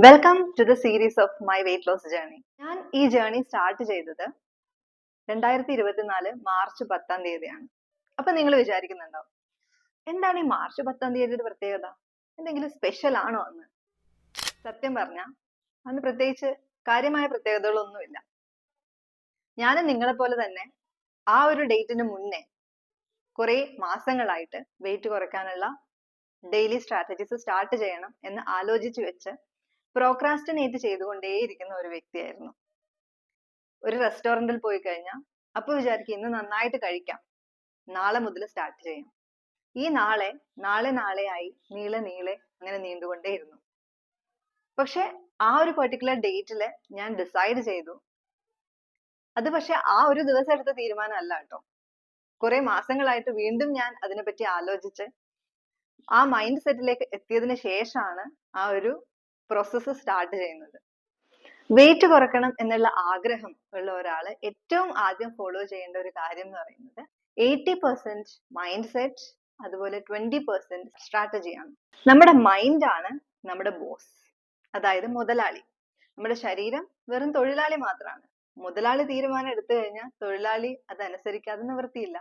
Welcome to the series of my weight loss journey. ഞാൻ ഈ journey start ചെയ്തത് 2024 March 10-ാം തീയതിയാണ്. അപ്പൊ നിങ്ങൾ വിചാരിക്കുന്നുണ്ടാവും, എന്താണ് ഈ മാർച്ച് 10-ാം തീയതിയുടെ പ്രത്യേകത? എന്തെങ്കിലും സ്പെഷ്യൽ ആണോ അന്ന്? സത്യം പറഞ്ഞ അന്ന് പ്രത്യേകിച്ച് കാര്യമായ പ്രത്യേകതകളൊന്നുമില്ല. ഞാനും നിങ്ങളെ പോലെ തന്നെ ആ ഒരു ഡേറ്റിന് മുന്നേ കുറെ മാസങ്ങളായിട്ട് വെയിറ്റ് കുറയ്ക്കാനുള്ള ഡെയിലി സ്ട്രാറ്റജീസ് സ്റ്റാർട്ട് ചെയ്യണം എന്ന് ആലോചിച്ച് വെച്ച് പ്രോക്രാസ്റ്റിനേറ്റ് ചെയ്തുകൊണ്ടേയിരിക്കുന്ന ഒരു വ്യക്തിയായിരുന്നു. ഒരു റെസ്റ്റോറന്റിൽ പോയി കഴിഞ്ഞാൽ അപ്പൊ വിചാരിക്കും ഇന്ന് നന്നായിട്ട് കഴിക്കാം, നാളെ മുതൽ സ്റ്റാർട്ട് ചെയ്യാം. ഈ നാളെ നാളെയായി നീളെ അങ്ങനെ നീണ്ടുകൊണ്ടേയിരുന്നു. പക്ഷെ ആ ഒരു പെർട്ടിക്കുലർ ഡേറ്റില് ഞാൻ ഡിസൈഡ് ചെയ്തു. അത് പക്ഷെ ആ ഒരു ദിവസം എടുത്ത തീരുമാനമല്ല കേട്ടോ. കുറെ മാസങ്ങളായിട്ട് വീണ്ടും ഞാൻ അതിനെപ്പറ്റി ആലോചിച്ച് ആ മൈൻഡ് സെറ്റിലേക്ക് എത്തിയതിനു ശേഷമാണ് ആ ഒരു പ്രോസസ്സ് സ്റ്റാർട്ട് ചെയ്യുന്നത്. വെയിറ്റ് കുറക്കണം എന്നുള്ള ആഗ്രഹം ഉള്ള ഒരാള് ഏറ്റവും ആദ്യം ഫോളോ ചെയ്യേണ്ട ഒരു കാര്യം എന്ന് പറയുന്നത് 80% മൈൻഡ് സെറ്റ്, അതുപോലെ 20% സ്ട്രാറ്റജിയാണ്. നമ്മുടെ മൈൻഡ് ആണ് നമ്മുടെ ബോസ്, അതായത് മുതലാളി. നമ്മുടെ ശരീരം വെറും തൊഴിലാളി മാത്രമാണ്. മുതലാളി തീരുമാനം എടുത്തു കഴിഞ്ഞാൽ തൊഴിലാളി അതനുസരിക്കാതെ നിവൃത്തിയില്ല.